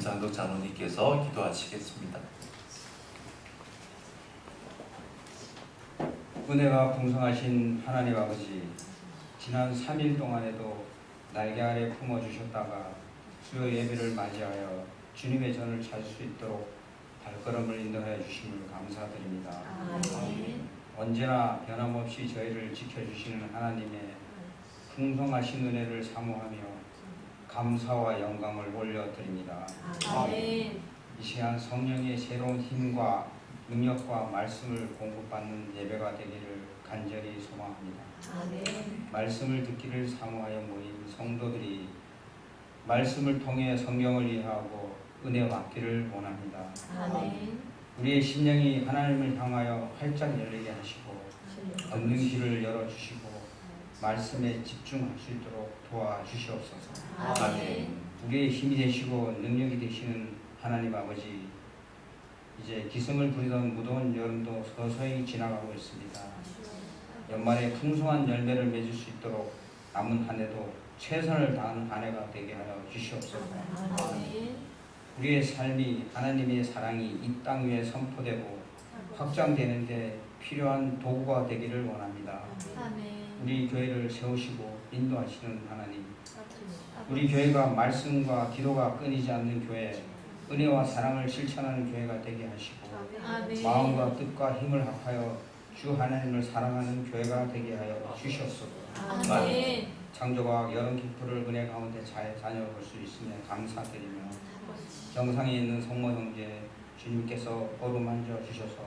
김상덕 장로님께서 기도하시겠습니다. 은혜가 풍성하신 하나님 아버지, 지난 3일 동안에도 날개 아래 품어주셨다가 주여 예배를 맞이하여 주님의 전을 찾을 수 있도록 발걸음을 인도하여 주심을 감사드립니다. 언제나 변함없이 저희를 지켜주시는 하나님의 풍성하신 은혜를 사모하며 감사와 영광을 올려드립니다. 이 시간 성령의 새로운 힘과 능력과 말씀을 공급받는 예배가 되기를 간절히 소망합니다. 말씀을 듣기를 사모하여 모인 성도들이 말씀을 통해 성경을 이해하고 은혜 받기를 원합니다. 우리의 심령이 하나님을 향하여 활짝 열리게 하시고 얻는 길을 열어주시고 말씀에 집중할 수 있도록 도와주시옵소서. 우리의 힘이 되시고 능력이 되시는 하나님 아버지, 이제 기승을 부리던 무더운 여름도 서서히 지나가고 있습니다. 연말에 풍성한 열매를 맺을 수 있도록 남은 한 해도 최선을 다하는 한 해가 되게 하여 주시옵소서. 우리의 삶이 하나님의 사랑이 이 땅 위에 선포되고 확장되는 데 필요한 도구가 되기를 원합니다. 우리 교회를 세우시고 인도하시는 하나님, 우리 교회가 말씀과 기도가 끊이지 않는 교회, 은혜와 사랑을 실천하는 교회가 되게 하시고 마음과 뜻과 힘을 합하여 주 하나님을 사랑하는 교회가 되게 하여 주시옵소서. 창조과학 여름 캠프를 은혜 가운데 잘 다녀볼 수 있으며 감사드리며 정상에 있는 성모 형제 주님께서 어루만져 주셔서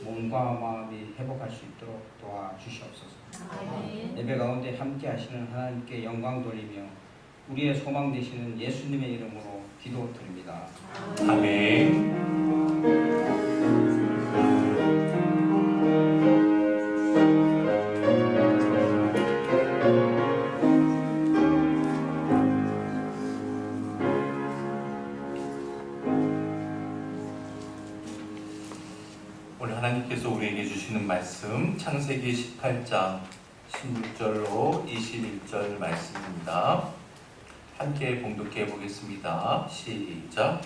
몸과 마음이 회복할 수 있도록 도와주시옵소서. 예배 가운데 함께 하시는 하나님께 영광 돌리며 우리의 소망 되시는 예수님의 이름으로 기도드립니다. 아멘. 오늘 하나님께서 우리에게 주시는 말씀 창세기 18장 16절로 21절 말씀입니다. 함께 봉독해 보겠습니다. 시작.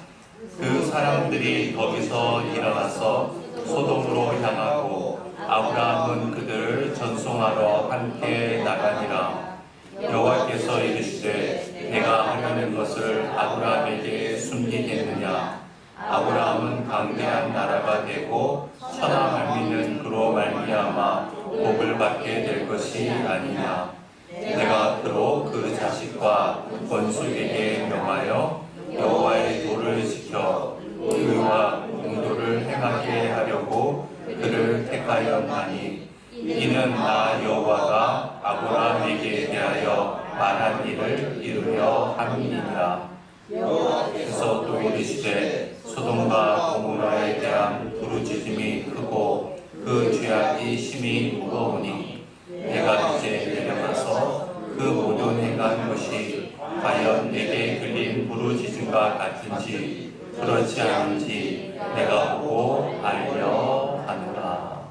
그 사람들이 거기서 일어나서 소돔으로 향하고 아브라함은 그들을 전송하러 함께 나가니라. 여호와께서 이르시되 내가 하려는 것을 아브라함에게 숨기겠느냐. 아브라함은 강대한 나라가 되고 천하 만민은 그로 말미암아 복을 받게 될 것이 아니냐. 내가 그로 그 자식과 원수에게 명하여 여호와의 도를 지켜 의와 공도를 행하게 하려고 그를 택하였나니 이는 나 여호와가 아브라함에게 대하여 말한 일을 이루려 함이니라. 여호와께서 또 이르시되 소돔과 고모라에 대한 부르짖음이 크고 그 죄악이 심히 무거우니 내가 이제 내려가서 그 모든 행한 것이 과연 내게 들린 부르짖음과 같은지 그렇지 않은지 내가 보고 알려 하노라.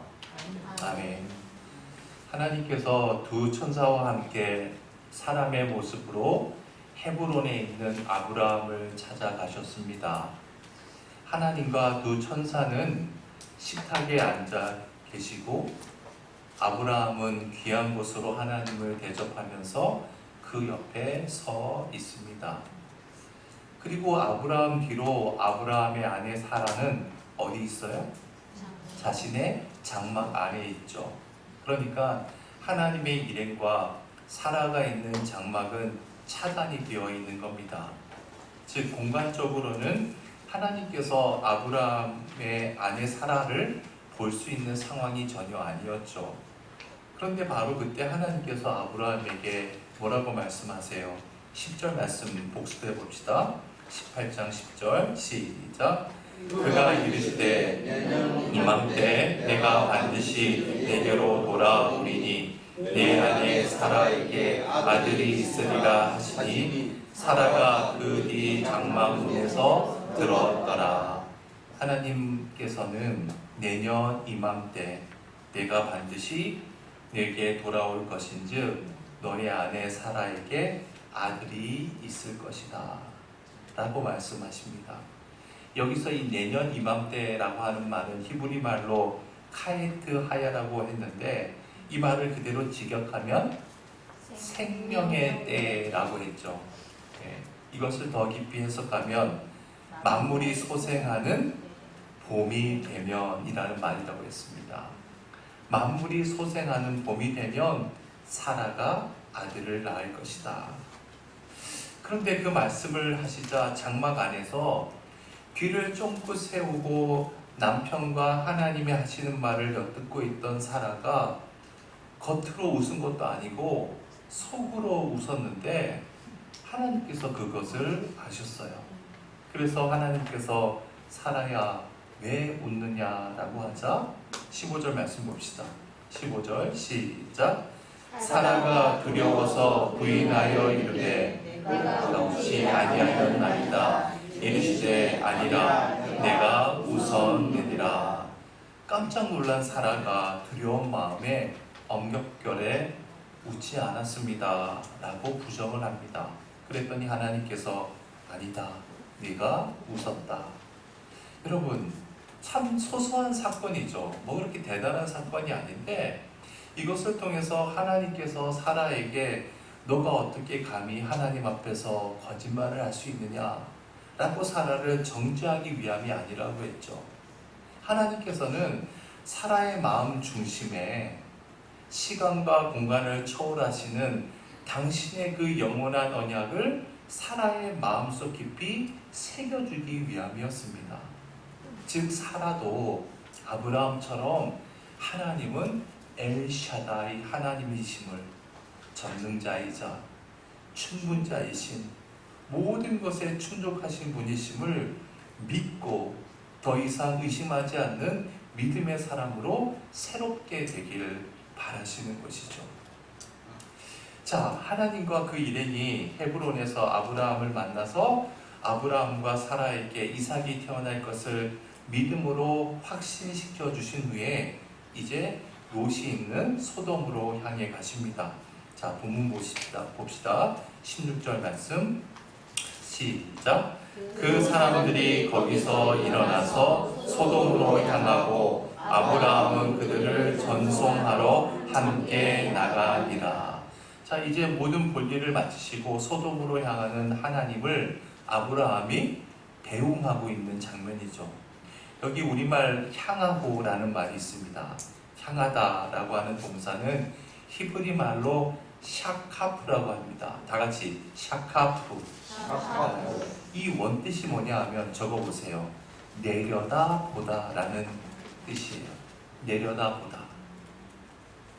아멘. 하나님께서 두 천사와 함께 사람의 모습으로 헤브론에 있는 아브라함을 찾아가셨습니다. 하나님과 두 천사는 식탁에 앉아 계시고 아브라함은 귀한 곳으로 하나님을 대접하면서 그 옆에 서 있습니다. 그리고 아브라함 뒤로 아브라함의 아내 사라는 어디 있어요? 자신의 장막 안에 있죠. 그러니까 하나님의 일행과 사라가 있는 장막은 차단이 되어 있는 겁니다. 즉 공간적으로는 하나님께서 아브라함의 아내 사라를 볼 수 있는 상황이 전혀 아니었죠. 그런데 바로 그때 하나님께서 아브라함에게 뭐라고 말씀하세요? 10절 말씀 복습해 봅시다. 18장 10절 시작. 그가 이르시되 이맘때 내가 반드시 내게로 돌아오리니 내 아내 사라에게 아들이 있으리라 하시니 사라가 그 뒤 장막 문에서 들었더라. 하나님께서는 내년 이맘때 내가 반드시 내게 돌아올 것인즉 너의 아내 사라에게 아들이 있을 것이다. 라고 말씀하십니다. 여기서 이 내년 이맘때라고 하는 말은 히브리 말로 카에트 하야라고 했는데 이 말을 그대로 직역하면 생명의 때라고 했죠. 네. 이것을 더 깊이 해석하면 만물이 소생하는 봄이 되면이라는 말이라고 했습니다. 만물이 소생하는 봄이 되면 사라가 아들을 낳을 것이다. 그런데 그 말씀을 하시자 장막 안에서 귀를 쫑긋 세우고 남편과 하나님이 하시는 말을 엿듣고 있던 사라가 겉으로 웃은 것도 아니고 속으로 웃었는데 하나님께서 그것을 아셨어요. 그래서 하나님께서 사라야 왜 웃느냐라고 하자 15절 말씀 봅시다. 15절 시작. 사라가 두려워서 부인하여 이르되 내가 없이 아니하였나이다. 이르시되 아니라 내가 웃었느니라. 깜짝 놀란 사라가 두려운 마음에 엄격결에 웃지 않았습니다 라고 부정을 합니다. 그랬더니 하나님께서 아니다, 네가 웃었다. 여러분, 참 소소한 사건이죠. 뭐 그렇게 대단한 사건이 아닌데 이것을 통해서 하나님께서 사라에게 너가 어떻게 감히 하나님 앞에서 거짓말을 할 수 있느냐 라고 사라를 정죄하기 위함이 아니라고 했죠. 하나님께서는 사라의 마음 중심에 시간과 공간을 초월하시는 당신의 그 영원한 언약을 사라의 마음속 깊이 새겨주기 위함이었습니다. 즉 사라도 아브라함처럼 하나님은 엘샤다이 하나님이심을, 전능자이자 충분자이신 모든 것에 충족하신 분이심을 믿고 더 이상 의심하지 않는 믿음의 사람으로 새롭게 되기를 바라시는 것이죠. 자, 하나님과 그 일행이 헤브론에서 아브라함을 만나서 아브라함과 사라에게 이삭이 태어날 것을 믿음으로 확신시켜 주신 후에 이제 롯이 있는 소돔으로 향해 가십니다. 자, 본문 봅시다. 16절 말씀 시작. 그 사람들이 거기서 일어나서 소돔으로 향하고 아브라함은 그들을 전송하러 함께 나가니라. 자, 이제 모든 볼일을 마치시고 소돔으로 향하는 하나님을 아브라함이 배웅하고 있는 장면이죠. 여기 우리말 향하고라는 말이 있습니다. 향하다라고 하는 동사는 히브리 말로 샤카프라고 합니다. 다 같이 샤카프. 이 원뜻이 뭐냐 하면 적어보세요. 내려다 보다라는 뜻이에요. 내려다 보다.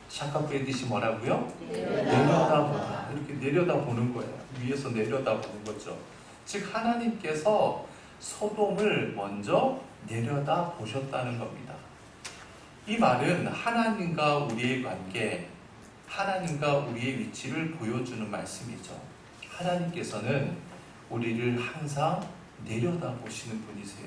샤카프의 뜻이 뭐라고요? 내려다 보다. 이렇게 내려다 보는 거예요. 위에서 내려다 보는 거죠. 즉 하나님께서 소돔을 먼저 내려다 보셨다는 겁니다. 이 말은 하나님과 우리의 관계, 하나님과 우리의 위치를 보여주는 말씀이죠. 하나님께서는 우리를 항상 내려다 보시는 분이세요.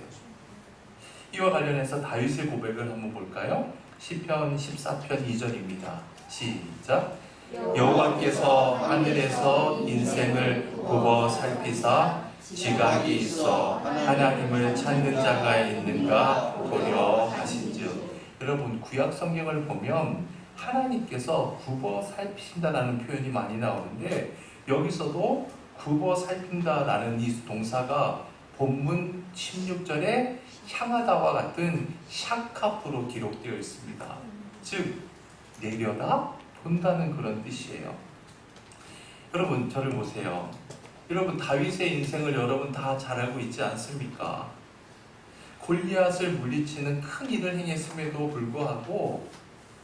이와 관련해서 다윗의 고백을 한번 볼까요? 시편 14편 2절입니다. 시작. 여호와께서 하늘에서 인생을 굽어 살피사 지각이 있어 하나님을 찾는 자가 있는가 보려 하신즉. 여러분, 구약 성경을 보면 하나님께서 굽어 살피신다라는 표현이 많이 나오는데 여기서도 굽어 살핀다라는 이 동사가 본문 16절에 향하다와 같은 샤카프로 기록되어 있습니다. 즉 내려다 본다는 그런 뜻이에요. 여러분, 저를 보세요. 여러분, 다윗의 인생을 여러분 다 잘 알고 있지 않습니까? 골리앗을 물리치는 큰 일을 행했음에도 불구하고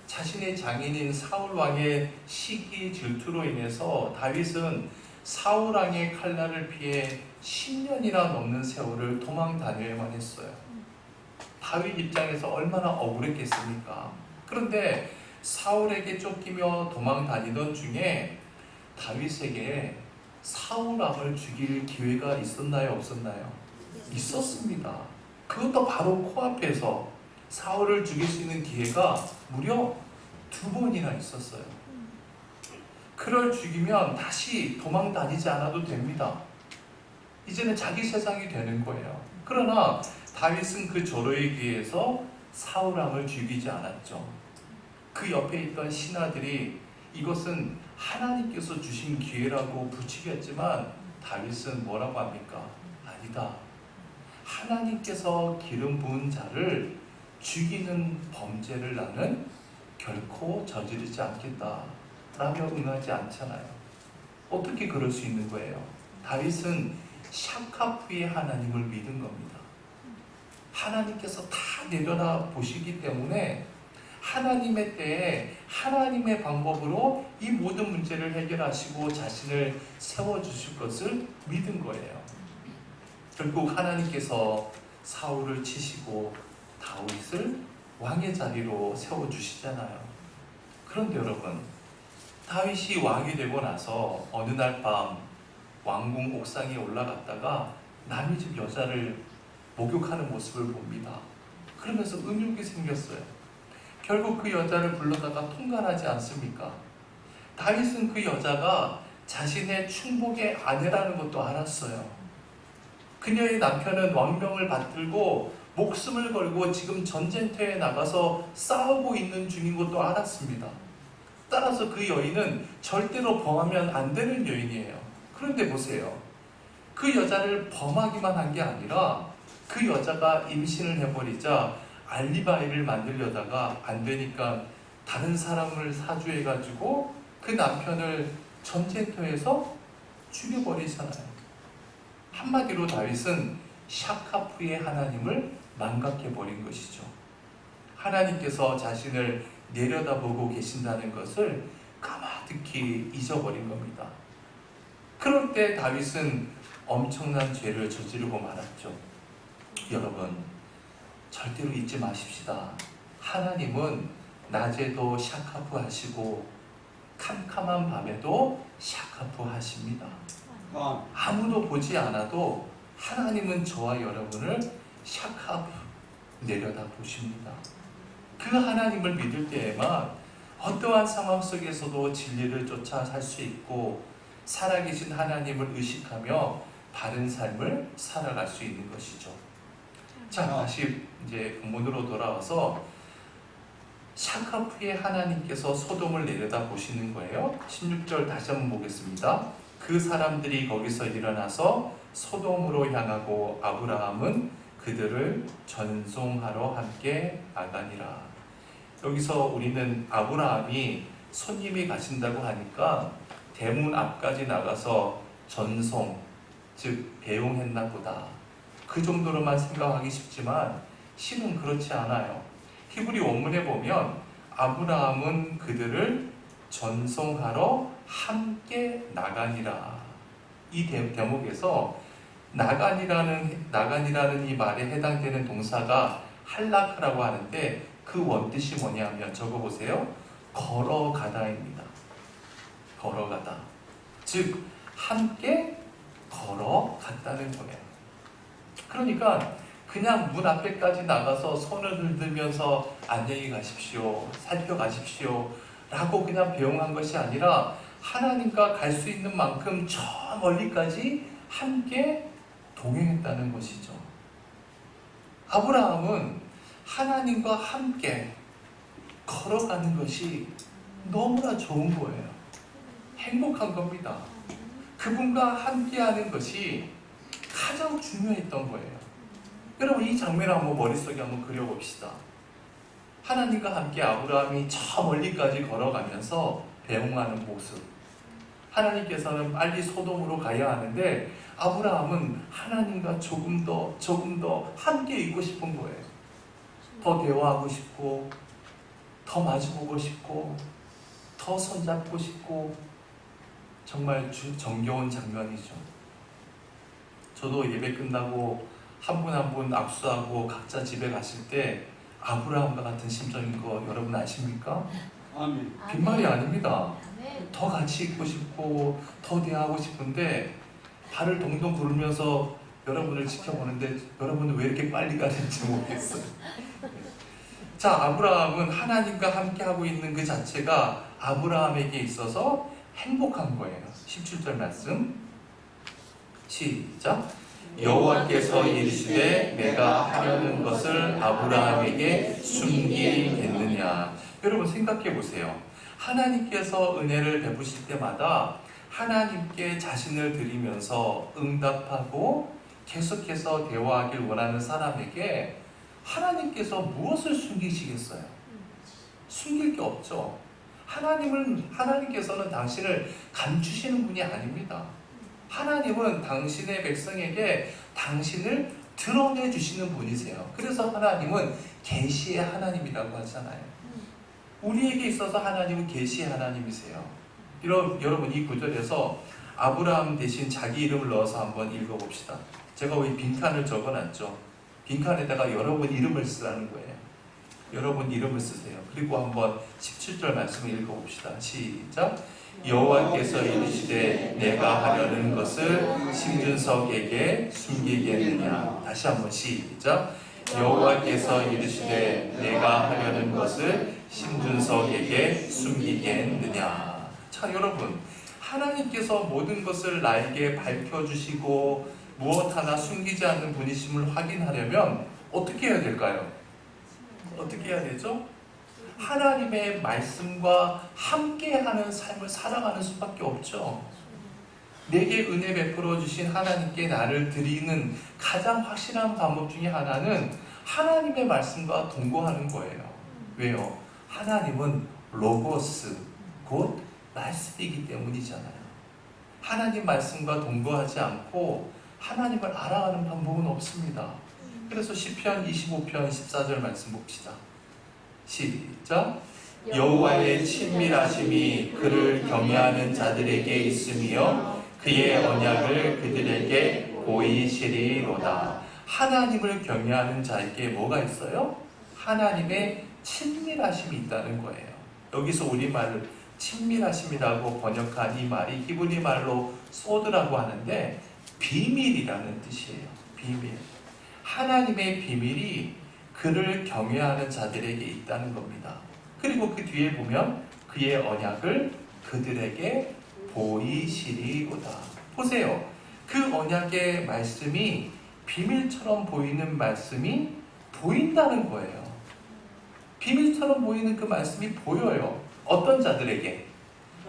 자신의 장인인 사울 왕의 시기 질투로 인해서 다윗은 사울 왕의 칼날을 피해 10년이나 넘는 세월을 도망 다녀야만 했어요. 다윗 입장에서 얼마나 억울했겠습니까? 그런데 사울에게 쫓기며 도망 다니던 중에 다윗에게 사울 왕을 죽일 기회가 있었나요? 없었나요? 있었습니다. 그것도 바로 코앞에서 사울을 죽일 수 있는 기회가 무려 2번이나 있었어요. 그를 죽이면 다시 도망 다니지 않아도 됩니다. 이제는 자기 세상이 되는 거예요. 그러나 다윗은 그 조로에 의해서 사울왕을 죽이지 않았죠. 그 옆에 있던 신하들이 이것은 하나님께서 주신 기회라고 부추겼지만 다윗은 뭐라고 합니까? 아니다. 하나님께서 기름 부은 자를 죽이는 범죄를 나는 결코 저지르지 않겠다 라며 응하지 않잖아요. 어떻게 그럴 수 있는 거예요? 다윗은 샤카프의 하나님을 믿은 겁니다. 하나님께서 다 내려다 보시기 때문에 하나님의 때에 하나님의 방법으로 이 모든 문제를 해결하시고 자신을 세워주실 것을 믿은 거예요. 결국 하나님께서 사울을 치시고 다윗을 왕의 자리로 세워주시잖아요. 그런데 여러분, 다윗이 왕이 되고 나서 어느 날 밤 왕궁 옥상에 올라갔다가 남의 집 여자를 목욕하는 모습을 봅니다. 그러면서 음욕이 생겼어요. 결국 그 여자를 불러다가 통간하지 않습니까? 다윗은 그 여자가 자신의 충복의 아내라는 것도 알았어요. 그녀의 남편은 왕명을 받들고 목숨을 걸고 지금 전쟁터에 나가서 싸우고 있는 중인 것도 알았습니다. 따라서 그 여인은 절대로 범하면 안 되는 여인이에요. 그런데 보세요. 그 여자를 범하기만 한 게 아니라 그 여자가 임신을 해버리자 알리바이를 만들려다가 안 되니까 다른 사람을 사주해가지고 그 남편을 전쟁터에서 죽여버리잖아요. 한마디로 다윗은 샤카프의 하나님을 망각해버린 것이죠. 하나님께서 자신을 내려다보고 계신다는 것을 까마득히 잊어버린 겁니다. 그럴 때 다윗은 엄청난 죄를 저지르고 말았죠. 여러분, 절대로 잊지 마십시다. 하나님은 낮에도 샤카프 하시고 캄캄한 밤에도 샤카프 하십니다. 아무도 보지 않아도 하나님은 저와 여러분을 샤카프 내려다 보십니다. 그 하나님을 믿을 때에만 어떠한 상황 속에서도 진리를 쫓아 살 수 있고 살아계신 하나님을 의식하며 바른 삶을 살아갈 수 있는 것이죠. 자, 다시 이제 본문으로 돌아와서 샤카프의 하나님께서 소돔을 내려다 보시는 거예요. 16절 다시 한번 보겠습니다. 그 사람들이 거기서 일어나서 소돔으로 향하고 아브라함은 그들을 전송하러 함께 나가니라. 여기서 우리는 아브라함이 손님이 가신다고 하니까 대문 앞까지 나가서 전송, 즉 배웅했나 보다. 그 정도로만 생각하기 쉽지만 실은 그렇지 않아요. 히브리 원문에 보면 아브라함은 그들을 전송하러 함께 나가니라. 이 대목에서 나가니라는 이 말에 해당되는 동사가 할라크라고 하는데 그 원뜻이 뭐냐면 적어보세요. 걸어가다입니다. 걸어가다. 즉 함께 걸어갔다는 거예요. 그러니까 그냥 문 앞에까지 나가서 손을 흔들면서 안녕히 가십시오, 살펴가십시오 라고 그냥 배웅한 것이 아니라 하나님과 갈 수 있는 만큼 저 멀리까지 함께 동행했다는 것이죠. 아브라함은 하나님과 함께 걸어가는 것이 너무나 좋은 거예요. 행복한 겁니다. 그분과 함께하는 것이 가장 중요했던 거예요. 여러분, 이 장면을 한번 머릿속에 한번 그려봅시다. 하나님과 함께 아브라함이 저 멀리까지 걸어가면서 배웅하는 모습. 하나님께서는 빨리 소돔으로 가야 하는데 아브라함은 하나님과 조금 더 함께 있고 싶은 거예요. 더 대화하고 싶고, 더 마주보고 싶고, 더 손잡고 싶고, 정말 정겨운 장면이죠. 저도 예배 끝나고 한 분 한 분 악수하고 각자 집에 가실 때 아브라함과 같은 심정인 거 여러분 아십니까? 아멘. 빈말이 아닙니다. 더 같이 있고 싶고 더 대화하고 싶은데 발을 동동 구르면서 여러분을 지켜보는데 여러분은 왜 이렇게 빨리 가는지 모르겠어요. 자, 아브라함은 하나님과 함께하고 있는 그 자체가 아브라함에게 있어서 행복한 거예요. 17절 말씀. 시작. 여호와께서 이르시되 내가 하려는 것을 아브라함에게 숨기겠느냐. 여러분 생각해 보세요. 하나님께서 은혜를 베푸실 때마다 하나님께 자신을 드리면서 응답하고 계속해서 대화하길 원하는 사람에게 하나님께서 무엇을 숨기시겠어요? 숨길 게 없죠. 하나님께서는 당신을 감추시는 분이 아닙니다. 하나님은 당신의 백성에게 당신을 드러내 주시는 분이세요. 그래서 하나님은 계시의 하나님이라고 하잖아요. 우리에게 있어서 하나님은 계시의 하나님이세요. 여러분 이 구절에서 아브라함 대신 자기 이름을 넣어서 한번 읽어봅시다. 제가 왜 빈칸을 적어놨죠. 빈칸에다가 여러분 이름을 쓰라는 거예요. 여러분 이름을 쓰세요. 그리고 한번 17절 말씀을 읽어봅시다. 시작. 여호와께서 이르시되 내가 하려는 것을 심준석에게 숨기겠느냐. 다시 한번 시작. 여호와께서 이르시되 내가 하려는 것을 심준석에게 숨기겠느냐. 자, 여러분 하나님께서 모든 것을 나에게 밝혀주시고 무엇 하나 숨기지 않는 분이심을 확인하려면 어떻게 해야 될까요? 어떻게 해야 되죠? 하나님의 말씀과 함께하는 삶을 살아가는 수밖에 없죠. 내게 은혜 베풀어 주신 하나님께 나를 드리는 가장 확실한 방법 중에 하나는 하나님의 말씀과 동거하는 거예요. 왜요? 하나님은 로고스, 곧 말씀이기 때문이잖아요. 하나님 말씀과 동거하지 않고 하나님을 알아가는 방법은 없습니다. 그래서 시편 25편 14절 말씀 봅시다. 시작. 여호와의 친밀하심이 그를 경외하는 자들에게 있으며 그의 언약을 그들에게 보이시리로다. 하나님을 경외하는 자에게 뭐가 있어요? 하나님의 친밀하심이 있다는 거예요. 여기서 우리말을 친밀하심이라고 번역한 이 말이 히브리 말로 소드라고 하는데 비밀이라는 뜻이에요. 비밀. 하나님의 비밀이 그를 경외하는 자들에게 있다는 겁니다. 그리고 그 뒤에 보면 그의 언약을 그들에게 보이시리로다. 보세요. 그 언약의 말씀이 비밀처럼 보이는 말씀이 보인다는 거예요. 비밀처럼 보이는 그 말씀이 보여요. 어떤 자들에게?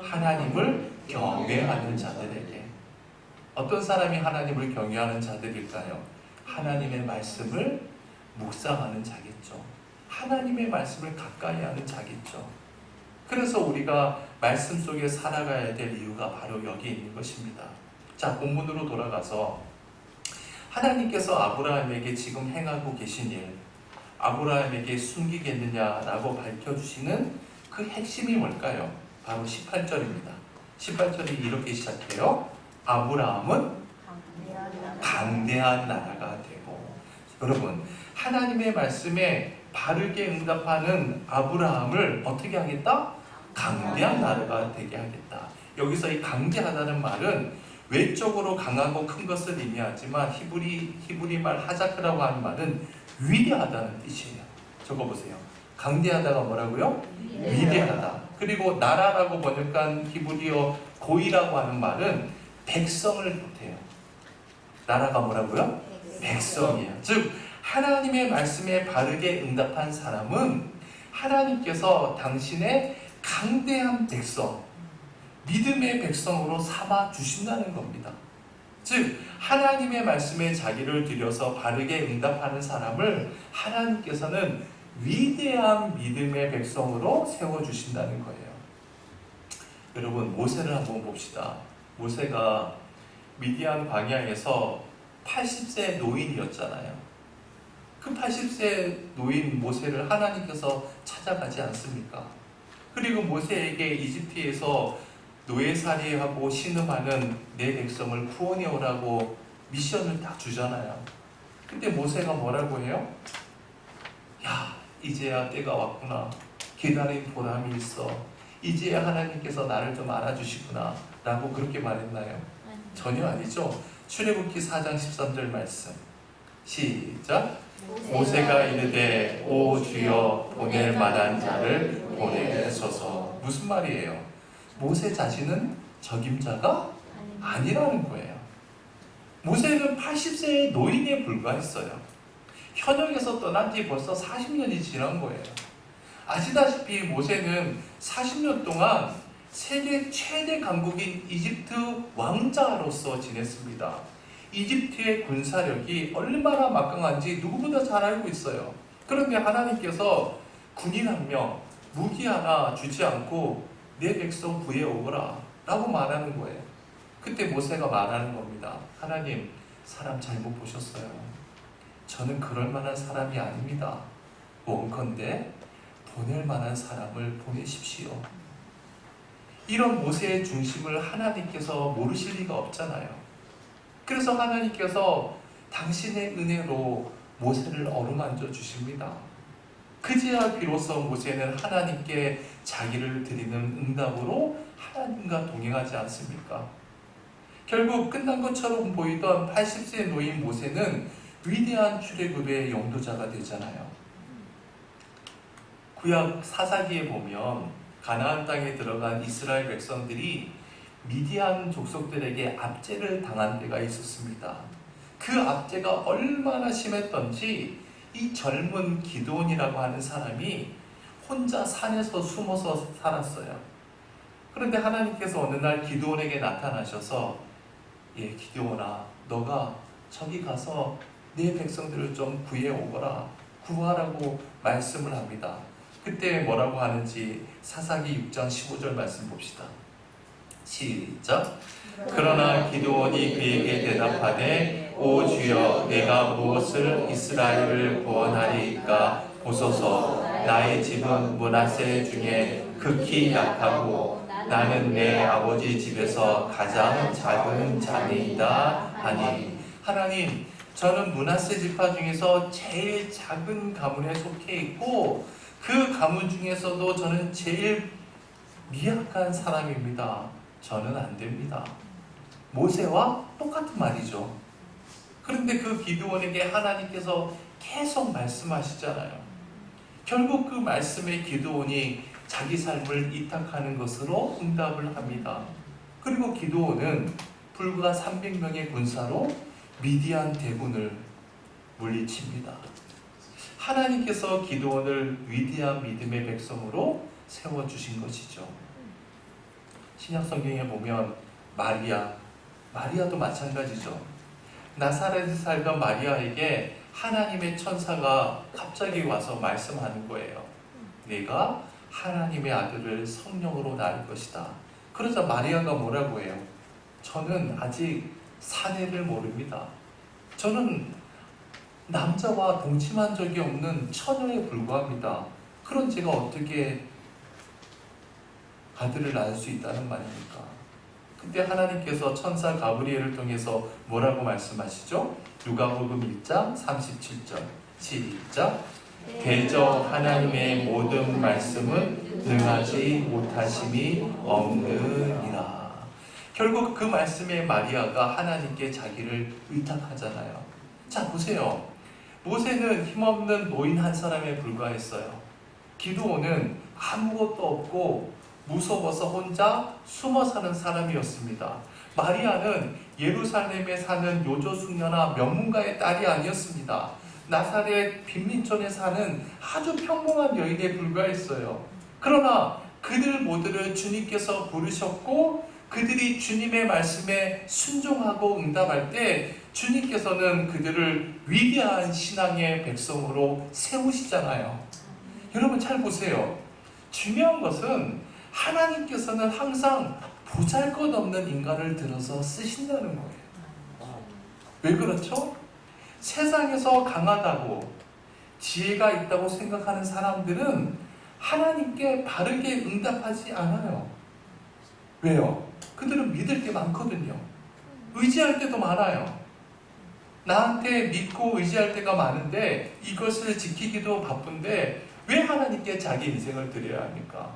하나님을 경외하는 자들에게. 어떤 사람이 하나님을 경외하는 자들일까요? 하나님의 말씀을 묵상하는 자겠죠. 하나님의 말씀을 가까이 하는 자겠죠. 그래서 우리가 말씀 속에 살아가야 될 이유가 바로 여기 있는 것입니다. 자, 본문으로 돌아가서 하나님께서 아브라함에게 지금 행하고 계신 일, 아브라함에게 숨기겠느냐라고 밝혀주시는 그 핵심이 뭘까요? 바로 18절입니다. 18절이 이렇게 시작해요. 아브라함은 강대한 나라가 되고. 여러분, 하나님의 말씀에 바르게 응답하는 아브라함을 어떻게 하겠다? 강대한 나라가 되게 하겠다. 여기서 이 강대하다는 말은 외적으로 강하고 큰 것을 의미하지만 히브리 말 하자크라고 하는 말은 위대하다는 뜻이에요. 적어보세요. 강대하다가 뭐라고요? 위대하다. 그리고 나라라고 번역한 히브리어 고이라고 하는 말은 백성을 뜻해요. 나라가 뭐라고요? 백성이에요. 즉 하나님의 말씀에 바르게 응답한 사람은 하나님께서 당신의 강대한 백성, 믿음의 백성으로 삼아 주신다는 겁니다. 즉 하나님의 말씀에 자기를 들여서 바르게 응답하는 사람을 하나님께서는 위대한 믿음의 백성으로 세워주신다는 거예요. 여러분, 모세를 한번 봅시다. 모세가 미디안 광야에서 80세 노인이었잖아요. 그 80세 노인 모세를 하나님께서 찾아가지 않습니까? 그리고 모세에게 이집트에서 노예살이하고 신음하는 내 백성을 구원해 오라고 미션을 딱 주잖아요. 근데 모세가 뭐라고 해요? 야, 이제야 때가 왔구나. 기다린 보람이 있어. 이제야 하나님께서 나를 좀 알아주시구나 라고 그렇게 말했나요? 전혀 아니죠. 출애굽기 4장 13절 말씀 시작. 모세가 이르되 오 주여 보낼 만한 자를 보내소서. 무슨 말이에요? 모세 자신은 적임자가 아니라는 거예요. 모세는 80세의 노인에 불과했어요. 현역에서 떠난 지 벌써 40년이 지난 거예요. 아시다시피 모세는 40년 동안 세계 최대 강국인 이집트 왕자로서 지냈습니다. 이집트의 군사력이 얼마나 막강한지 누구보다 잘 알고 있어요. 그런데 하나님께서 군인 한 명, 무기 하나 주지 않고 내 백성 구해오거라 라고 말하는 거예요. 그때 모세가 말하는 겁니다. 하나님, 사람 잘못 보셨어요. 저는 그럴 만한 사람이 아닙니다. 원컨대 보낼 만한 사람을 보내십시오. 이런 모세의 중심을 하나님께서 모르실 리가 없잖아요. 그래서 하나님께서 당신의 은혜로 모세를 어루만져 주십니다. 그제야 비로소 모세는 하나님께 자기를 드리는 응답으로 하나님과 동행하지 않습니까? 결국 끝난 것처럼 보이던 80세 노인 모세는 위대한 출애굽의 영도자가 되잖아요. 구약 사사기에 보면 가나안 땅에 들어간 이스라엘 백성들이 미디안 족속들에게 압제를 당한 때가 있었습니다. 그 압제가 얼마나 심했던지 이 젊은 기드온이라고 하는 사람이 혼자 산에서 숨어서 살았어요. 그런데 하나님께서 어느 날 기드온에게 나타나셔서 기드온아, 너가 저기 가서 네 백성들을 좀 구해오거라, 구하라고 말씀을 합니다. 그때 뭐라고 하는지 사사기 6장 15절 말씀 봅시다. 시작. 그러나 기드온이 그에게 대답하되 오 주여, 내가 무엇을 이스라엘을 구원하리이까? 보소서, 나의 집은 므낫세 중에 극히 약하고 나는 내 아버지 집에서 가장 작은 자니이다 하니. 하나님, 저는 므낫세 지파 중에서 제일 작은 가문에 속해 있고 그 가문 중에서도 저는 제일 미약한 사람입니다. 저는 안 됩니다. 모세와 똑같은 말이죠. 그런데 그 기드온에게 하나님께서 계속 말씀하시잖아요. 결국 그 말씀에 기드온이 자기 삶을 이탁하는 것으로 응답을 합니다. 그리고 기드온은 불과 300명의 군사로 미디안 대군을 물리칩니다. 하나님께서 기드온을 위대한 믿음의 백성으로 세워주신 것이죠. 신약성경에 보면 마리아도 마찬가지죠. 나사렛에 살던 마리아에게 하나님의 천사가 갑자기 와서 말씀하는 거예요. 내가 하나님의 아들을 성령으로 낳을 것이다. 그러자 마리아가 뭐라고 해요? 저는 아직 사내를 모릅니다. 저는 남자와 동침한 적이 없는 처녀에 불과합니다. 그런 제가 어떻게 아들을 낳을 수 있다는 말입니까? 그때 하나님께서 천사 가브리엘을 통해서 뭐라고 말씀하시죠? 누가복음 1장 37절 시작. 대저 하나님의 모든 말씀은 능하지 못하심이 없느니라. 결국 그 말씀에 마리아가 하나님께 자기를 의탁하잖아요. 자, 보세요. 모세는 힘없는 노인 한 사람에 불과했어요. 기드온은 아무것도 없고 무서워서 혼자 숨어 사는 사람이었습니다. 마리아는 예루살렘에 사는 요조숙녀나 명문가의 딸이 아니었습니다. 나사렛 빈민촌에 사는 아주 평범한 여인에 불과했어요. 그러나 그들 모두를 주님께서 부르셨고 그들이 주님의 말씀에 순종하고 응답할 때 주님께서는 그들을 위대한 신앙의 백성으로 세우시잖아요. 여러분 잘 보세요. 중요한 것은 하나님께서는 항상 보잘것없는 인간을 들어서 쓰신다는 거예요. 왜 그렇죠? 세상에서 강하다고 지혜가 있다고 생각하는 사람들은 하나님께 바르게 응답하지 않아요. 왜요? 그들은 믿을 게 많거든요. 의지할 때도 많아요. 나한테 믿고 의지할 때가 많은데 이것을 지키기도 바쁜데 왜 하나님께 자기 인생을 드려야 합니까?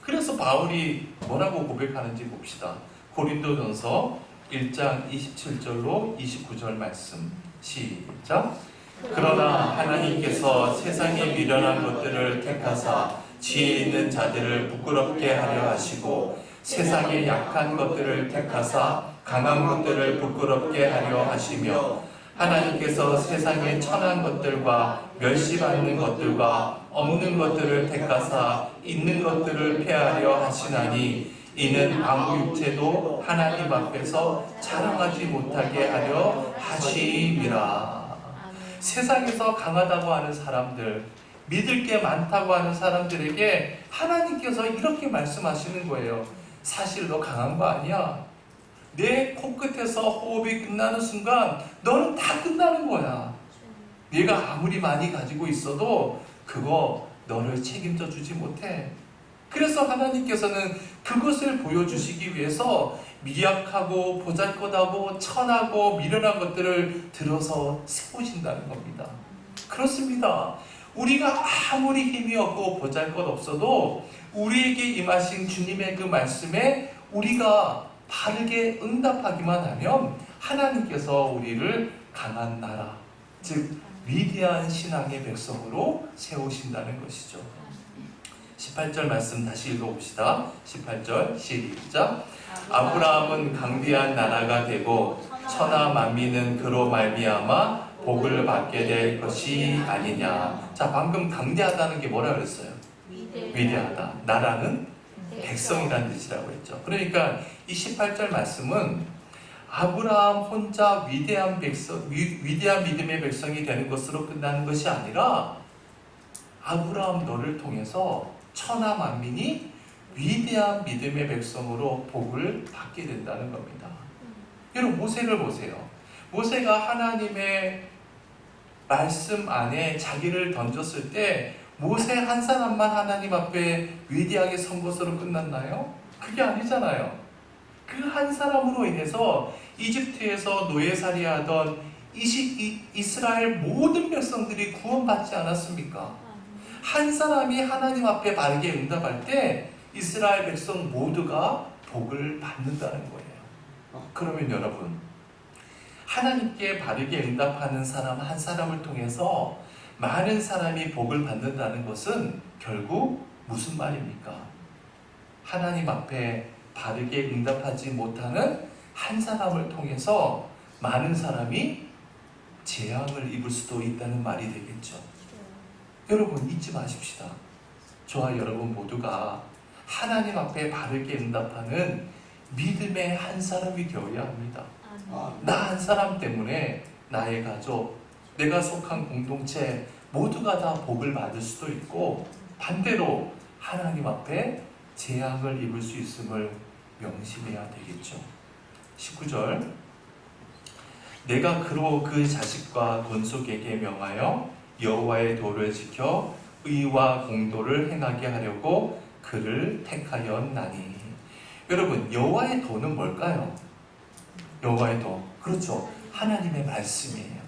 그래서 바울이 뭐라고 고백하는지 봅시다. 고린도전서 1장 27절로 29절 말씀 시작. 그러나 하나님께서 세상에 미련한 것들을 택하사 지혜 있는 자들을 부끄럽게 하려 하시고 세상에 약한 것들을 택하사 강한 것들을 부끄럽게 하려 하시며 하나님께서 세상의 천한 것들과 멸시받는 것들과 없는 것들을 택하사 있는 것들을 폐하려 하시나니 이는 아무 육체도 하나님 앞에서 자랑하지 못하게 하려 하심이라. 세상에서 강하다고 하는 사람들, 믿을 게 많다고 하는 사람들에게 하나님께서 이렇게 말씀하시는 거예요. 사실 너 강한 거 아니야. 내 코끝에서 호흡이 끝나는 순간 너는 다 끝나는 거야. 네가 아무리 많이 가지고 있어도 그거 너를 책임져 주지 못해. 그래서 하나님께서는 그것을 보여주시기 위해서 미약하고 보잘것하고 천하고 미련한 것들을 들어서 세우신다는 겁니다. 그렇습니다. 우리가 아무리 힘이 없고 보잘것 없어도 우리에게 임하신 주님의 그 말씀에 우리가 바르게 응답하기만 하면 하나님께서 우리를 강한 나라, 즉 위대한 신앙의 백성으로 세우신다는 것이죠. 18절 말씀 다시 읽어봅시다. 18절 시작. 아브라함은 강대한 나라가 되고 천하 만민은 그로 말미암아 복을 받게 될 것이 아니냐. 자, 방금 강대하다는 게 뭐라 그랬어요? 위대하다. 나라는 백성이라는 뜻이라고 했죠. 그러니까 이 18절 말씀은 아브라함 혼자 위대한 믿음의 백성이 되는 것으로 끝나는 것이 아니라 아브라함 너를 통해서 천하 만민이 위대한 믿음의 백성으로 복을 받게 된다는 겁니다. 여러분 모세를 보세요. 모세가 하나님의 말씀 안에 자기를 던졌을 때 모세 한 사람만 하나님 앞에 위대하게 선 것으로 끝났나요? 그게 아니잖아요. 그 한 사람으로 인해서 이집트에서 노예살이하던 이스라엘 모든 백성들이 구원받지 않았습니까? 한 사람이 하나님 앞에 바르게 응답할 때 이스라엘 백성 모두가 복을 받는다는 거예요. 그러면 여러분, 하나님께 바르게 응답하는 사람 한 사람을 통해서 많은 사람이 복을 받는다는 것은 결국 무슨 말입니까? 하나님 앞에 바르게 응답하지 못하는 한 사람을 통해서 많은 사람이 재앙을 입을 수도 있다는 말이 되겠죠. 여러분 잊지 마십시다. 저와 여러분 모두가 하나님 앞에 바르게 응답하는 믿음의 한 사람이 되어야 합니다. 나 한 사람 때문에 나의 가족, 내가 속한 공동체 모두가 다 복을 받을 수도 있고 반대로 하나님 앞에 재앙을 입을 수 있음을 명심해야 되겠죠. 19절 내가 그로 그 자식과 돈속에게 명하여 여호와의 도를 지켜 의와 공도를 행하게 하려고 그를 택하였나니. 여러분 여호와의 도는 뭘까요? 여호와의 도, 그렇죠. 하나님의 말씀이에요.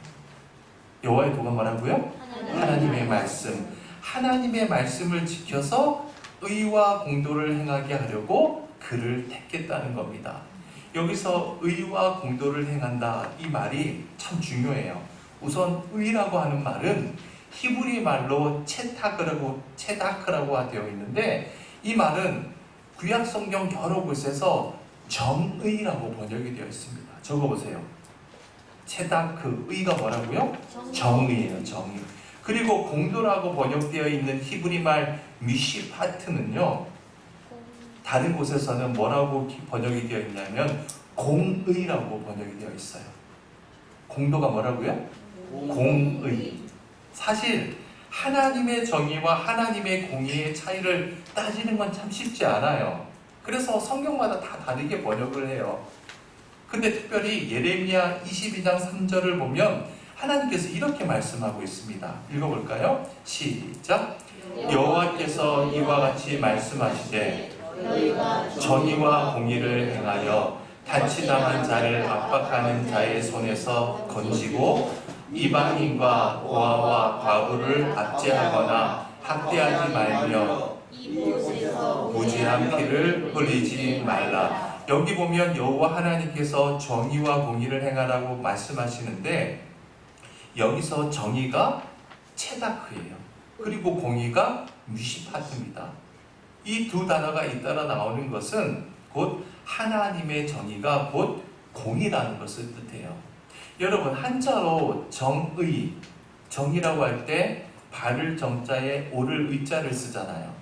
여호와의 도가 뭐라고요? 하나님의 말씀. 하나님의 말씀을 지켜서 의와 공도를 행하게 하려고 그를 택했다는 겁니다. 여기서 의와 공도를 행한다 이 말이 참 중요해요. 우선 의라고 하는 말은 히브리 말로 체다크라고 되어 있는데 이 말은 구약 성경 여러 곳에서 정의라고 번역이 되어 있습니다. 적어보세요. 체다크, 의가 뭐라고요? 정의예요. 정의. 그리고 공도라고 번역되어 있는 히브리 말 미시파트는요, 다른 곳에서는 뭐라고 번역이 되어 있냐면 공의라고 번역이 되어 있어요. 공도가 뭐라고요? 공의. 사실 하나님의 정의와 하나님의 공의의 차이를 따지는 건 참 쉽지 않아요. 그래서 성경마다 다 다르게 번역을 해요. 근데 특별히 예레미야 22장 3절을 보면 하나님께서 이렇게 말씀하고 있습니다. 읽어볼까요? 시작. 여호와께서 이와 같이 말씀하시되 정의와 공의를 행하여 단치당한 자를 압박하는 자의 손에서 건지고 이방인과 고아와 과부를 압제하거나 학대하지 말며 무지한 피를 흘리지 말라. 여기 보면 여호와 하나님께서 정의와 공의를 행하라고 말씀하시는데 여기서 정의가 체다크예요. 그리고 공의가 미시파트입니다. 이 두 단어가 잇따라 나오는 것은 곧 하나님의 정의가 곧 공이라는 것을 뜻해요. 여러분 한자로 정의, 정이라고 할 때 발을 정자에 오를 의자를 쓰잖아요.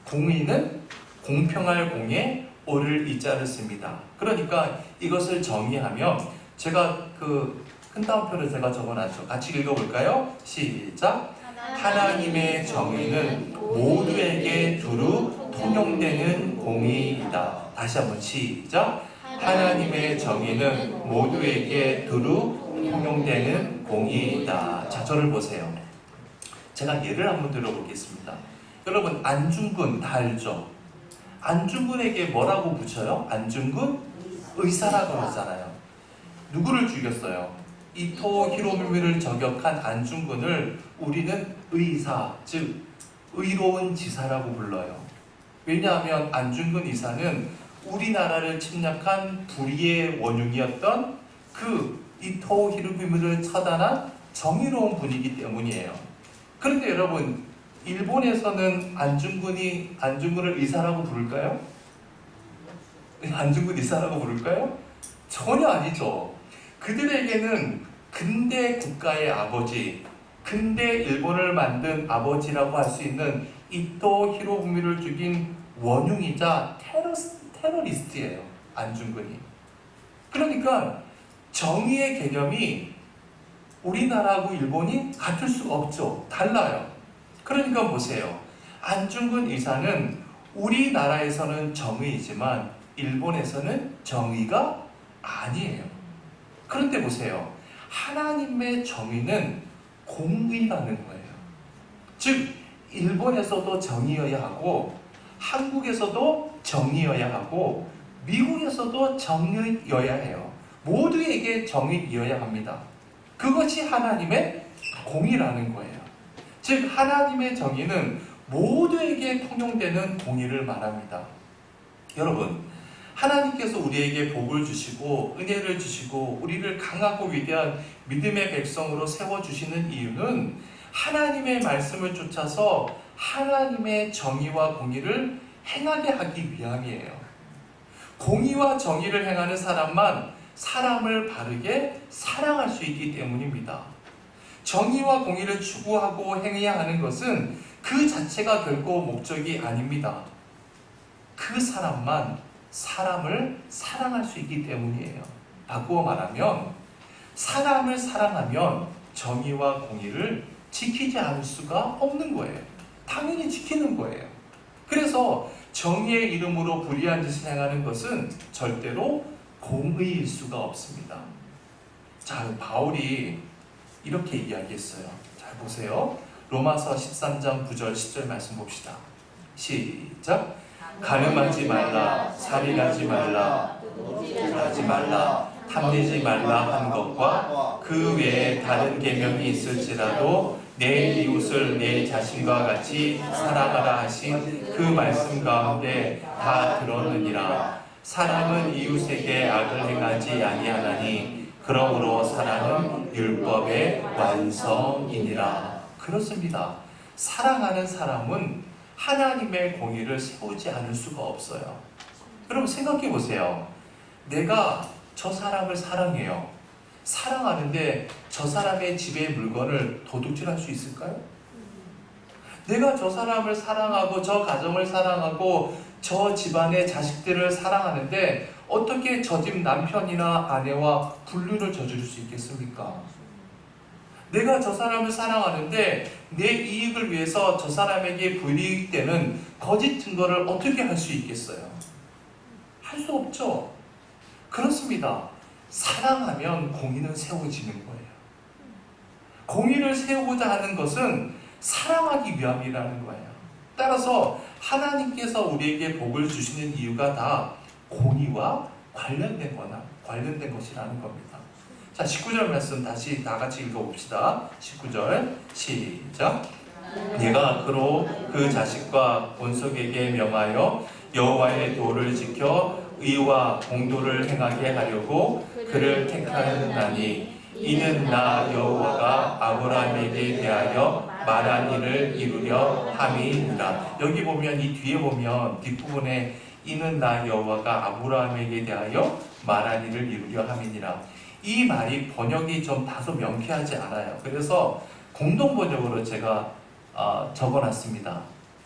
공의는 공평할 공에 오를 이자를 씁니다. 그러니까 이것을 정의하면 제가 큰 따옴표를 제가 적어놨죠. 같이 읽어볼까요? 시작. 하나님의 정의는 모두에게 두루 통용되는 공의이다. 다시 한번 시작. 하나님의 정의는 모두에게 두루 통용되는 공의이다. 자, 저를 보세요. 제가 예를 한번 들어보겠습니다. 여러분 안중근 다 알죠? 안중근에게 뭐라고 붙여요? 안중근 의사라고 하잖아요. 누구를 죽였어요? 이토 히로부미를 저격한 안중근을 우리는 의사, 즉 의로운 지사라고 불러요. 왜냐하면 안중근 의사는 우리나라를 침략한 불의의 원흉이었던 그 이토 히로부미를 처단한 정의로운 분이기 때문이에요. 그런데 여러분 일본에서는 안중근을 의사라고 부를까요? 안중근 의사라고 부를까요? 전혀 아니죠. 그들에게는 근대 국가의 아버지, 근대 일본을 만든 아버지라고 할 수 있는 이토 히로부미를 죽인 원흉이자 테러리스트예요. 안중근이. 그러니까 정의의 개념이 우리나라하고 일본이 같을 수가 없죠. 달라요. 그러니까 보세요. 안중근 의사는 우리나라에서는 정의이지만 일본에서는 정의가 아니에요. 그런데 보세요. 하나님의 정의는 공의라는 거예요. 즉 일본에서도 정의여야 하고 한국에서도 정의여야 하고 미국에서도 정의여야 해요. 모두에게 정의여야 합니다. 그것이 하나님의 공의라는 거예요. 즉 하나님의 정의는 모두에게 통용되는 공의를 말합니다. 여러분 하나님께서 우리에게 복을 주시고 은혜를 주시고 우리를 강하고 위대한 믿음의 백성으로 세워주시는 이유는 하나님의 말씀을 쫓아서 하나님의 정의와 공의를 행하게 하기 위함이에요. 공의와 정의를 행하는 사람만 사람을 바르게 사랑할 수 있기 때문입니다. 정의와 공의를 추구하고 행해야 하는 것은 그 자체가 결코 목적이 아닙니다. 그 사람만 사람을 사랑할 수 있기 때문이에요. 바꾸어 말하면 사람을 사랑하면 정의와 공의를 지키지 않을 수가 없는 거예요. 당연히 지키는 거예요. 그래서 정의의 이름으로 불의한 짓을 행하는 것은 절대로 공의일 수가 없습니다. 자, 바울이 이렇게 이야기했어요. 잘 보세요. 로마서 13장 9절 10절 말씀 봅시다. 시작. 간음하지 말라, 살인하지 말라, 도둑질하지 말라, 탐내지 말라 한 것과 그 외에 다른 계명이 있을지라도 내 이웃을 내 자신과 같이 사랑하라 하신 그 말씀 가운데 다 들었느니라. 사람은 이웃에게 악을 행하지 아니하나니 그러므로 사랑은 율법의 완성이니라. 그렇습니다. 사랑하는 사람은 하나님의 공의를 세우지 않을 수가 없어요. 여러분 생각해 보세요. 내가 저 사람을 사랑해요. 사랑하는데 저 사람의 집의 물건을 도둑질할 수 있을까요? 내가 저 사람을 사랑하고 저 가정을 사랑하고 저 집안의 자식들을 사랑하는데 어떻게 저 집 남편이나 아내와 불륜을 저지를 수 있겠습니까? 내가 저 사람을 사랑하는데 내 이익을 위해서 저 사람에게 불이익되는 거짓 증거를 어떻게 할 수 있겠어요? 할 수 없죠. 그렇습니다. 사랑하면 공의는 세워지는 거예요. 공의를 세우고자 하는 것은 사랑하기 위함이라는 거예요. 따라서 하나님께서 우리에게 복을 주시는 이유가 다 공의와 관련된 것이라는 겁니다. 자, 19절 말씀 다시 다 같이 읽어봅시다. 19절 시작. 내가 그로 그 자식과 본속에게 명하여 여호와의 도를 지켜 의와 공도를 행하게 하려고 그를 택하였나니 이는 나 여호와가 아브라함에게 대하여 말한 일을 이루려 함이니라. 여기 보면 이 뒤에 보면 뒷부분에 이는 나 여호와가 아브라함에게 대하여 말한 일을 이루려 함이니라. 이 말이 번역이 좀 다소 명쾌하지 않아요. 그래서 공동 번역으로 제가 적어놨습니다.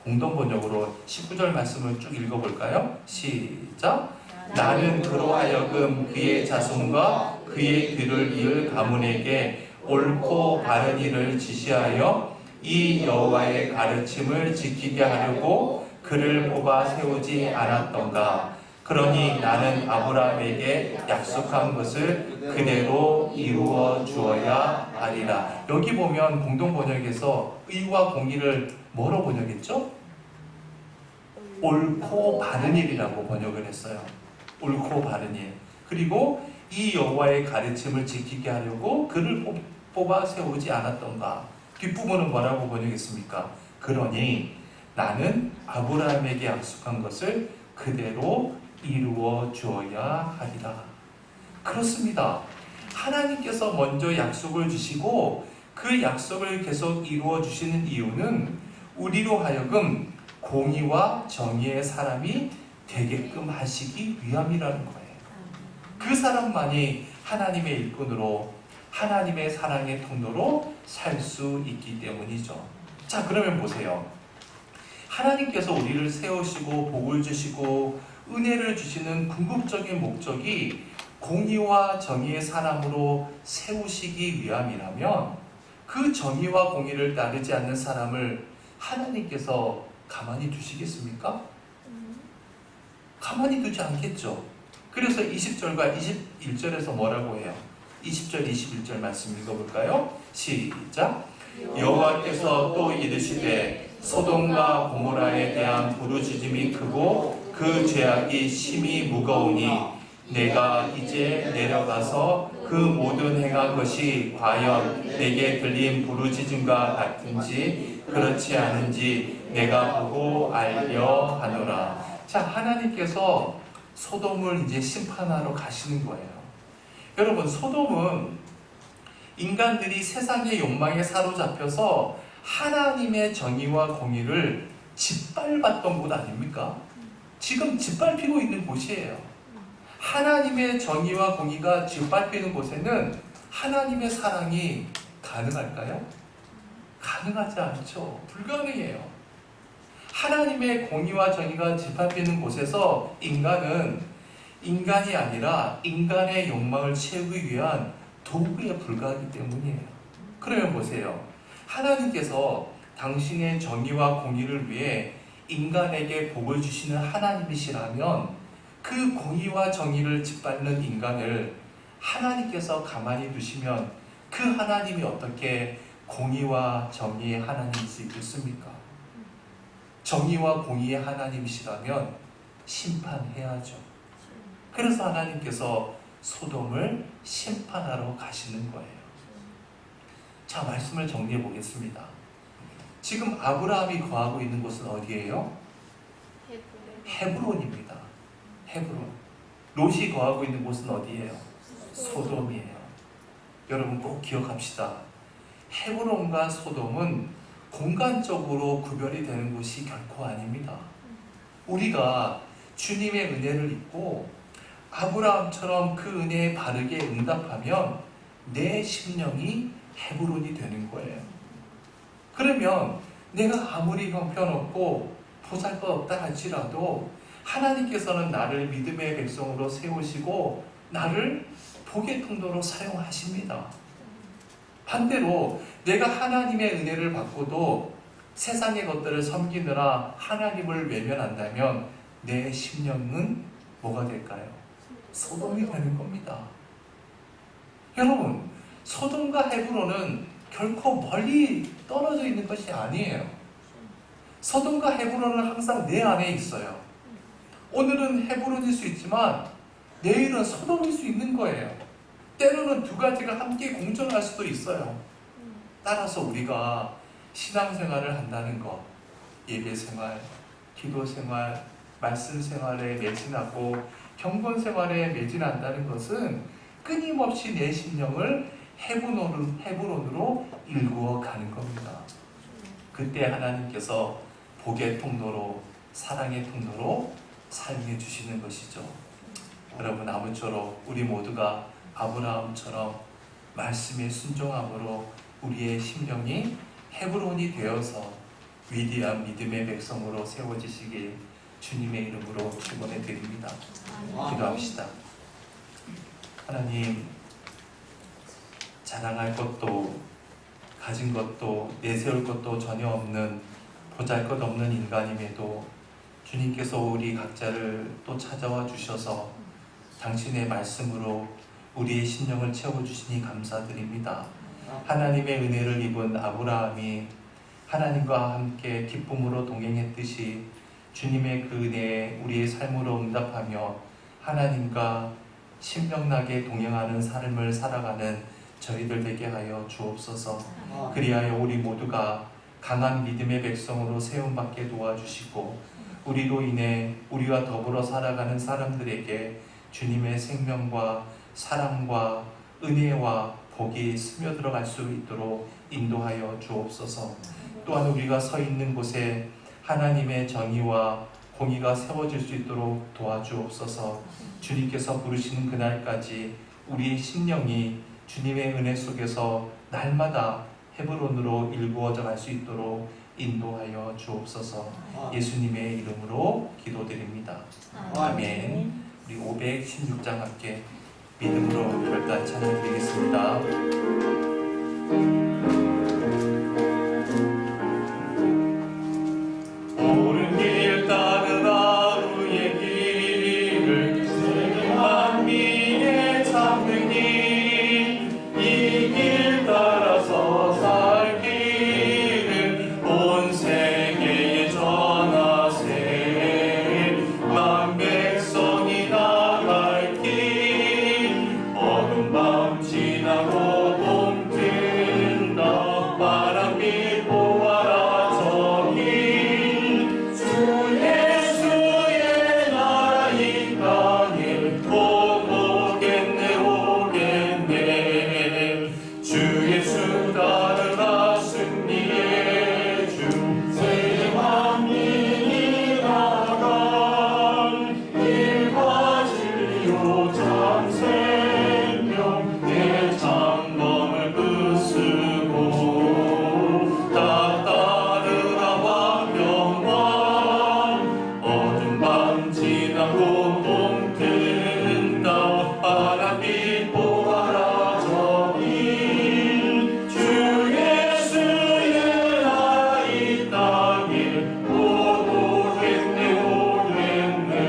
공동 번역으로 19절 말씀을 쭉 읽어볼까요? 시작. 나는 그로 하여금 그의 자손과 그의 뒤를 이을 가문에게 옳고 바른 일을 지시하여 이 여호와의 가르침을 지키게 하려고 그를 뽑아 세우지 않았던가. 그러니 나는 아브라함에게 약속한 것을 그대로 이루어 주어야 하리라. 여기 보면 공동 번역에서 의와 공의를 뭐로 번역했죠? 옳고 바른 일이라고 번역을 했어요. 옳고 바른 일. 그리고 이 여호와의 가르침을 지키게 하려고 그를 뽑아 세우지 않았던가. 뒷부분은 뭐라고 번역했습니까? 그러니 나는 아브라함에게 약속한 것을 그대로 이루어 주어야 하리라. 그렇습니다. 하나님께서 먼저 약속을 주시고 그 약속을 계속 이루어 주시는 이유는 우리로 하여금 공의와 정의의 사람이 되게끔 하시기 위함이라는 거예요. 그 사람만이 하나님의 일꾼으로 하나님의 사랑의 통로로 살 수 있기 때문이죠. 자, 그러면 보세요. 하나님께서 우리를 세우시고 복을 주시고 은혜를 주시는 궁극적인 목적이 공의와 정의의 사람으로 세우시기 위함이라면 그 정의와 공의를 따르지 않는 사람을 하나님께서 가만히 두시겠습니까? 가만히 두지 않겠죠. 그래서 20절과 21절에서 뭐라고 해요? 20절, 21절 말씀 읽어볼까요? 시작. 여호와께서 또 이르시되 소돔과 고모라에 대한 부르짖음이 크고 그 죄악이 심히 무거우니 내가 이제 내려가서 그 모든 행한 것이 과연 내게 들린 부르짖음과 같은지 그렇지 않은지 내가 보고 알려 하노라. 자, 하나님께서 소돔을 이제 심판하러 가시는 거예요. 여러분, 소돔은 인간들이 세상의 욕망에 사로잡혀서 하나님의 정의와 공의를 짓밟았던 곳 아닙니까? 지금 짓밟히고 있는 곳이에요. 하나님의 정의와 공의가 짓밟히는 곳에는 하나님의 사랑이 가능할까요? 가능하지 않죠. 불가능해요. 하나님의 공의와 정의가 짓밟히는 곳에서 인간은 인간이 아니라 인간의 욕망을 채우기 위한 도구에 불과하기 때문이에요. 그러면 보세요. 하나님께서 당신의 정의와 공의를 위해 인간에게 복을 주시는 하나님이시라면 그 공의와 정의를 짓밟는 인간을 하나님께서 가만히 두시면 그 하나님이 어떻게 공의와 정의의 하나님일 수 있겠습니까? 정의와 공의의 하나님이시라면 심판해야죠. 그래서 하나님께서 소돔을 심판하러 가시는 거예요. 자, 말씀을 정리해 보겠습니다. 지금 아브라함이 거하고 있는 곳은 어디예요? 헤브론입니다. 헤브론. 롯이 거하고 있는 곳은 어디예요? 소돔이에요. 여러분 꼭 기억합시다. 헤브론과 소돔은 공간적으로 구별이 되는 곳이 결코 아닙니다. 우리가 주님의 은혜를 입고 아브라함처럼 그 은혜에 바르게 응답하면 내 심령이 헤브론이 되는 거예요. 그러면 내가 아무리 형편없고 보잘것없다 할지라도 하나님께서는 나를 믿음의 백성으로 세우시고 나를 복의 통로로 사용하십니다. 반대로 내가 하나님의 은혜를 받고도 세상의 것들을 섬기느라 하나님을 외면한다면 내 심령은 뭐가 될까요? 소돔이 되는 겁니다. 여러분, 소돔과 헤브론은 결코 멀리 떨어져 있는 것이 아니에요. 소돔과 헤브론은 항상 내 안에 있어요. 오늘은 헤브론일 수 있지만 내일은 소돔일 수 있는 거예요. 때로는 두 가지가 함께 공존할 수도 있어요. 따라서 우리가 신앙생활을 한다는 것, 예배생활, 기도생활, 말씀생활에 매진하고 경건생활에 매진한다는 것은 끊임없이 내 심령을 헤브론으로 일구어 가는 겁니다. 그때 하나님께서 복의 통로로, 사랑의 통로로 삶해 주시는 것이죠. 여러분, 아무쪼록 우리 모두가 아브라함처럼 말씀에 순종함으로 우리의 심령이 헤브론이 되어서 위대한 믿음의 백성으로 세워지시길 주님의 이름으로 축원해 드립니다. 기도합시다. 하나님, 자랑할 것도 가진 것도 내세울 것도 전혀 없는 보잘것없는 인간임에도 주님께서 우리 각자를 또 찾아와 주셔서 당신의 말씀으로 우리의 심령을 채워주시니 감사드립니다. 하나님의 은혜를 입은 아브라함이 하나님과 함께 기쁨으로 동행했듯이 주님의 그 은혜에 우리의 삶으로 응답하며 하나님과 신명나게 동행하는 삶을 살아가는 저희들 되게 하여 주옵소서. 그리하여 우리 모두가 강한 믿음의 백성으로 세움받게 도와주시고 우리로 인해 우리와 더불어 살아가는 사람들에게 주님의 생명과 사랑과 은혜와 복이 스며들어갈 수 있도록 인도하여 주옵소서. 또한 우리가 서 있는 곳에 하나님의 정의와 공의가 세워질 수 있도록 도와주옵소서. 주님께서 부르시는 그날까지 우리의 심령이 주님의 은혜 속에서 날마다 헤브론으로 일구어져 갈 수 있도록 인도하여 주옵소서. 예수님의 이름으로 기도드립니다. 아멘. 우리 516장 함께 믿음으로 결단 찬양드리겠습니다. 옳은 길 따르라 우리의 길을 세계 만민의 참되니 이 길 따라서 살 길을 온 세계에 전하세. 만 백성이 나갈 길 어두운 밤 지나고 봄 든다. 바람이 보아라 저기 주 예수의 나라 이 땅에 오겠네 오겠네. 주 예수 따르라 승리의 주 세계 만민이 나갈 일과 진리요 참 생명 내 장범을 부수고 다 따르라 왕영왕. 어두운 밤 지나고 봄 든다. 바람이 보아라 저기 주 예수의 나라 이 땅에 오겠네 오겠네.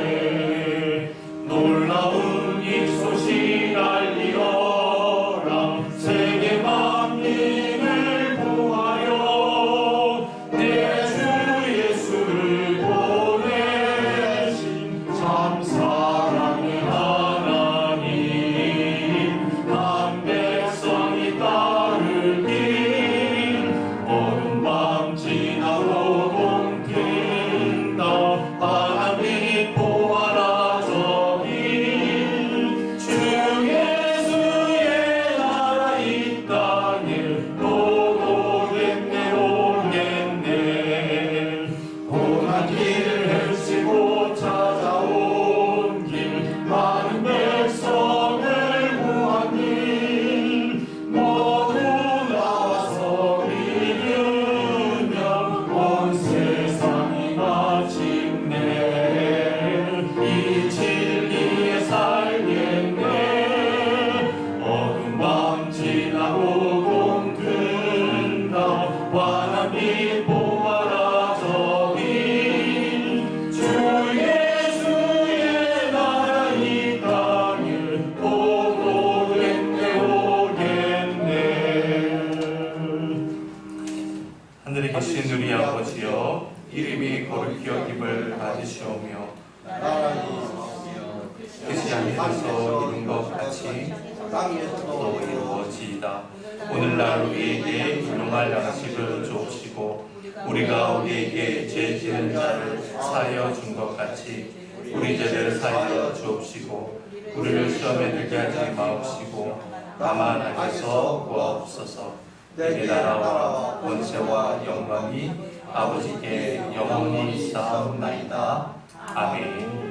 놀라운 이 소식 알리어라. 세계 만민을 구하여 내 주 예수를 보내신 참 사랑의 하나님. 만 백성이 따를 길 어두운 밤 지나고 봄 든다. 바람이 보아라 저기 주 예수의 나라 이 땅에 오겠네 오겠네. 고난 길을 헤치고 찾아온 길 많은 백성을 구한 길 모두 나와서 믿으면 온 세상이 마침내 이 진리에 살겠네. 어두운 밤 지나고 봄 든다. 바람이 보아라 저기 주 예수의 나라 이 땅에 오겠네 오겠네. 하늘에 계신 우리 아버지여, 이름이 거룩히 여김을 받으시오며 뜻이 하늘에서 이룬 것 같이 땅에서도 이루어지이다. 오늘날 우리에게 일용할 양식을 주옵시고 우리가 우리에게 죄 지은 자를 사하여 준 것 같이 우리 죄를 사하여 주옵시고 우리를 시험에 들게 하지 마옵시고 다만 악에서 구하옵소서. 내 나라와 권세와 영광이 아버지께 영원히 있사옵나이다. 아멘.